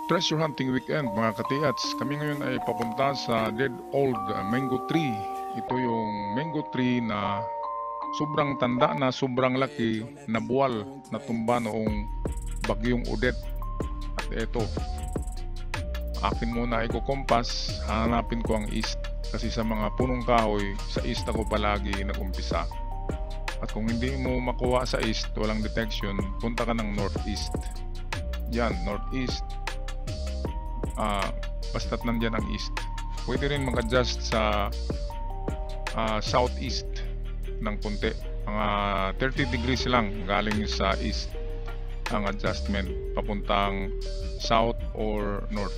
Treasure hunting weekend mga katiats. Kami ngayon ay papunta sa Dead Old Mango Tree. Ito yung mango tree na sobrang tanda na, sobrang laki, na buwal, na tumba noong bagyong Odette. At ito, akin muna iko-compass, hanapin ko ang east. Kasi sa mga punong kahoy, sa east ako palagi nag-umpisa. At kung hindi mo makuha sa east, walang detection, punta ka ng northeast. Yan, northeast. Basta't nandyan ang east. Pwede rin mag-adjust sa southeast ng konti. Mga 30 degrees lang galing sa east ang adjustment papuntang south or north.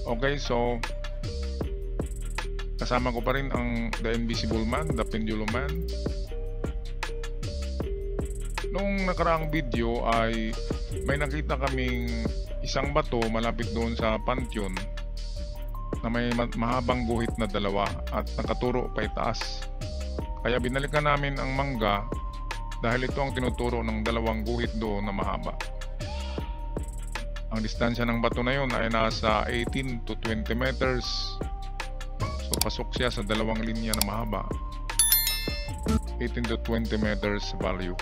Okay, so kasama ko pa rin ang The Invisible Man, The Pendulum Man. Noong nakaraang video ay may nakita kaming isang bato malapit doon sa Pantheon na may mahabang guhit na dalawa at nakaturo pa itaas. Kaya binalikan namin ang mangga dahil ito ang tinuturo ng dalawang guhit doon na mahaba. Ang distansya ng bato na yun ay nasa 18 to 20 meters. So pasok siya sa dalawang linya na mahaba. 18 to 20 meters value.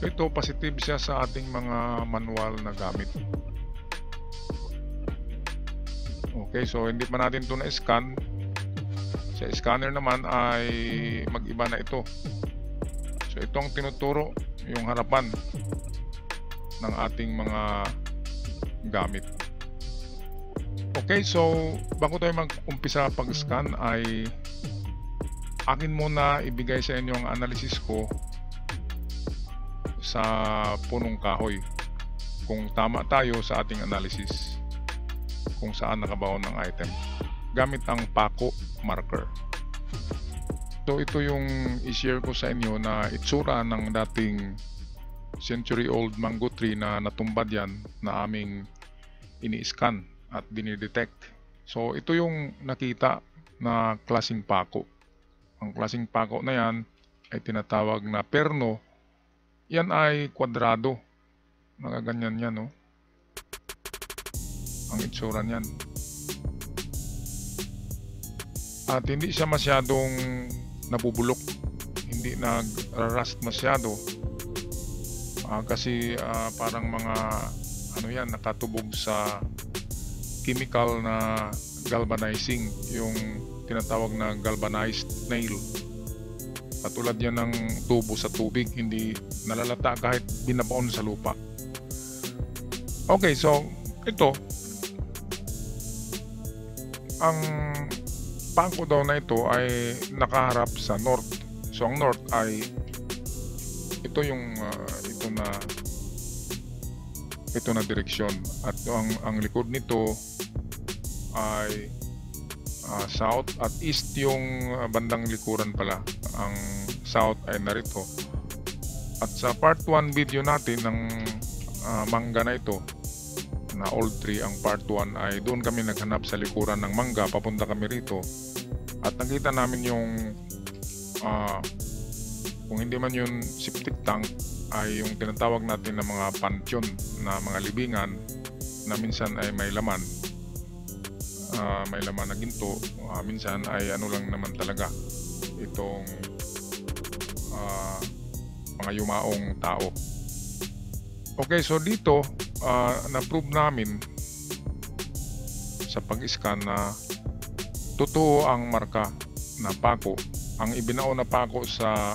So ito positive siya sa ating mga manual na gamit. Okay, so hindi pa natin ito na-scan. Sa scanner naman ay mag-iba na ito. So ito ang tinuturo, yung harapan ng ating mga gamit. Okay, so bago tayo mag-umpisa pag-scan ay akin muna ibigay sa inyo ang analysis ko sa punong kahoy. Kung tama tayo sa ating analysis kung saan nakabaon ng item gamit ang Paco marker. So ito yung i-share ko sa inyo na itsura ng dating century old mango tree na natumbad yan na aming ini-scan at dinidetect. So ito yung nakita na klaseng Paco. Ang klaseng Paco na yan ay tinatawag na perno. Yan ay kwadrado. Nagaganyan yan, no? Ang itsura niyan. At hindi siya masyadong nabubulok, hindi nag-rust masyado kasi parang mga ano yan, nakatubog sa chemical na galvanizing, yung tinatawag na galvanized nail. Katulad yan ng tubo sa tubig, hindi nalalata kahit binabaon sa lupa. Okay, so ito ang Paco daw na ito ay nakaharap sa north. So ang north ay ito yung ito na direksyon at ang likod nito ay south at east yung bandang likuran pala. Ang south ay narito. At sa part 1 video natin ng mangga na ito na old tree, ang part 1 ay doon kami naghanap sa likuran ng mangga, papunta kami rito at nakita namin yung kung hindi man yung septic tank ay yung tinatawag natin na mga pansyon na mga libingan na minsan ay may laman na ginto, minsan ay ano lang naman talaga itong mga yumaong tao. Okay, so dito na-prove namin sa pag-scan na totoo ang marka na Paco. Ang ibinao na Paco sa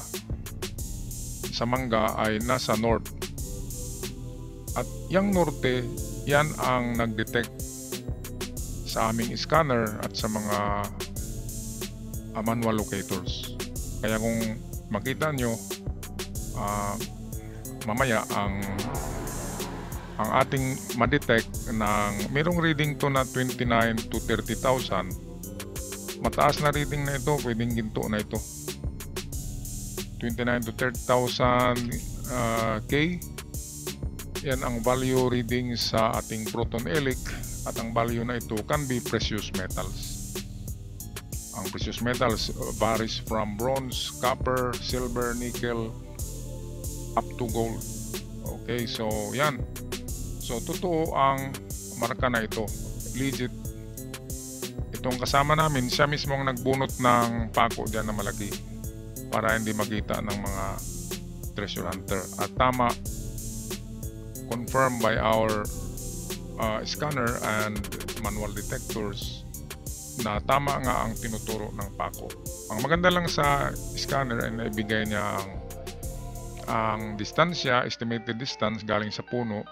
mangga ay nasa north. At yung norte, yan ang nag-detect sa aming scanner at sa mga manual locators. Kaya kung makita nyo mamaya ang ating ma-detect ng merong reading to na 29 to 30,000. Mataas na reading na ito, pwedeng ginto na ito. 29 to 30,000 K. Yan ang value reading sa ating proton elic at ang value na ito can be precious metals. Ang precious metals varies from bronze, copper, silver, nickel up to gold. Okay, so yan. So totoo ang marka na ito, legit. Itong kasama namin, siya mismo ang nagbunot ng pako dyan na malaki para hindi makita ng mga treasure hunter. At tama, confirmed by our scanner and manual detectors na tama nga ang tinuturo ng pako. Ang maganda lang sa scanner ay naibigay niya ang distansya, estimated distance galing sa puno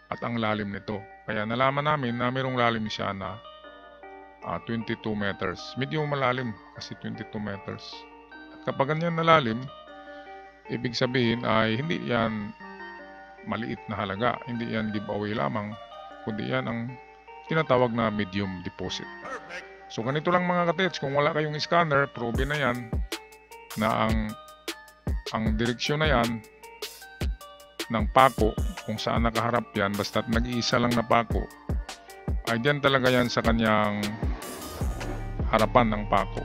at ang lalim nito. Kaya nalaman namin na mayroong lalim siya na 22 meters. Medyo malalim kasi 22 meters. At kapag ganyan na lalim, ibig sabihin ay hindi yan maliit na halaga. Hindi yan giveaway lamang, kundi yan ang tinatawag na medium deposit. So ganito lang mga katits, kung wala kayong scanner, proven na yan na ang direksyon na yan ng pako, kung saan nakaharap yan, basta't nag-iisa lang na pako, ay dyan talaga yan sa kanyang harapan ng pako.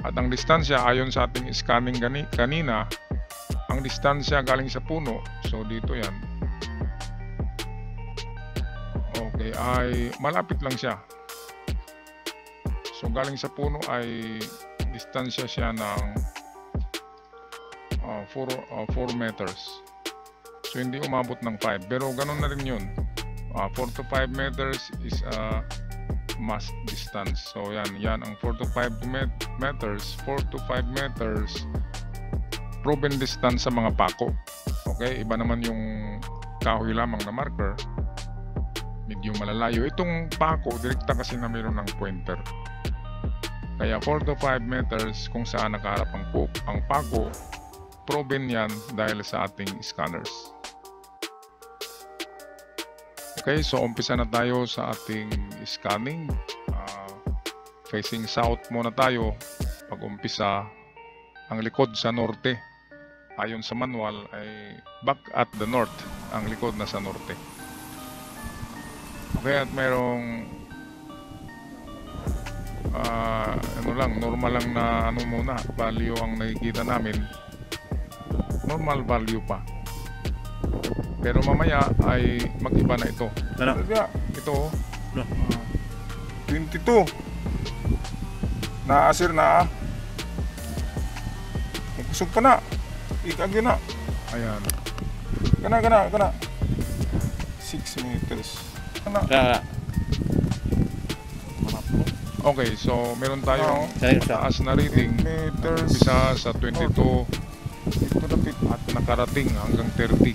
At ang distansya, ayon sa ating scanning kanina, ang distansya galing sa puno, so dito yan, okay, ay malapit lang siya. So galing sa puno ay distansya siya ng 4 meters. So hindi umabot ng 5, pero ganun na rin yun. 4 to 5 meters is mass distance. So yan ang 4 to 5 meters, 4 to 5 meters proven distance sa mga pako. Okay, iba naman yung kahoy lamang na marker, medyo malalayo. Itong pako, direkta kasi na mayroon ng pointer. Kaya 4 to 5 meters kung saan nakaharap ang pako, proven yan dahil sa ating scanners. Okay, so umpisa na tayo sa ating scanning. Facing south muna tayo. Pag-umpisa, ang likod sa norte. Ayon sa manual ay back at the north. Ang likod na sa norte. Okay, at mayroong normal lang na muna, value ang nakikita namin. Normal value pa. Pero mamaya ay mag-iba na ito. Ano? Ito, 22. Naasir na. Kusog pa na. Ikagyo na. ayan. Kana. 6 meters. Kana. Okay, so meron tayong Sayang taas na reading. Meters. Isa sa 22 Ito na pit. at nakarating hanggang 30.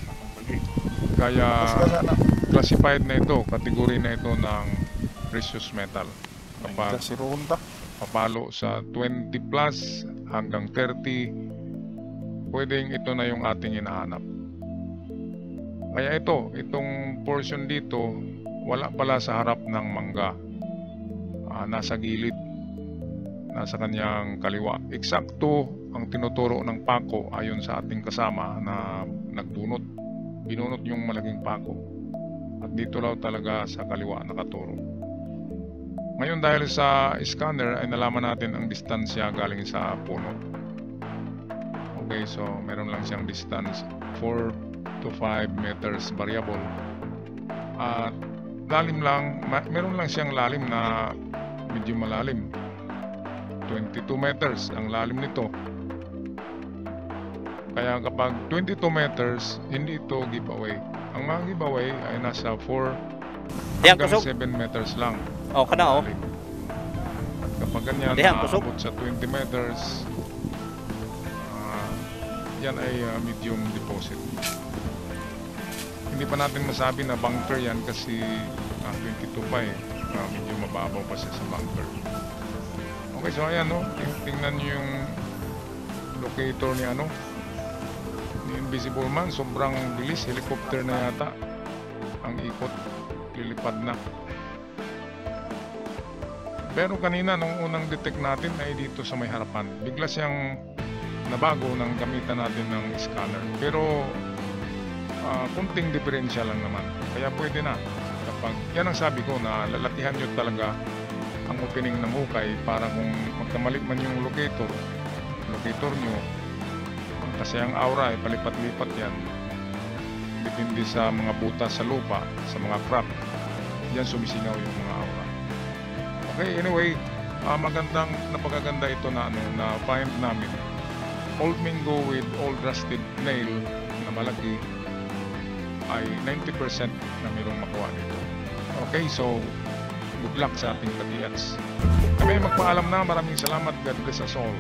Kaya Sana. classified na ito, kategory na ito ng precious metal. Kapag Kasi ronda. papalo sa 20 plus hanggang 30, pwedeng ito na yung ating hinahanap. Kaya itong portion dito, wala pala sa harap ng mangga. Nasa gilid, nasa kanyang kaliwa. Eksakto ang tinuturo ng pako ayon sa ating kasama na nagbunot. Binunot yung malaking pako. At dito raw talaga sa kaliwa nakaturo. Ngayon dahil sa scanner ay nalaman natin ang distansya galing sa puno. Okay, so meron lang siyang distance 4 to 5 meters variable. At lalim lang, meron lang siyang lalim na medyo malalim. 22 meters ang lalim nito. Kaya kapag 22 meters, hindi ito giveaway. Ang mga giveaway ay nasa 4 hanggang 7 meters lang. Oh, kana oh. At kapag ganyan, naabot sa 20 meters, yan ay medium deposit. Hindi pa natin masabi na bunker yan kasi 22 pa eh. Medyo mababaw pa siya sa bunker. Okay, so ayan no, tingnan nyo yung locator ni Invisible Man. Sobrang bilis, helicopter na yata ang ikot, lilipad na. Pero kanina nung unang detect natin ay dito sa may harapan, bigla siyang nabago ng gamitan natin ng scanner. Pero kunting diferensya lang naman, kaya pwede na. Kapag yan ang sabi ko, na lalakihan nyo talaga ang opening ng hukay para kung magkamali man yung locator nyo, kasi ang aura ay palipat-lipat yan, depende sa mga butas sa lupa, sa mga crack, yan sumisingaw yung mga aura. Okay, anyway, napakaganda ito na find namin. Old Mingo with old rusted nail na malaki ay 90% na mayroong makuha nito. Okay, so good luck sa ating pag-iats. Kami magpaalam na. Maraming salamat. God bless us all.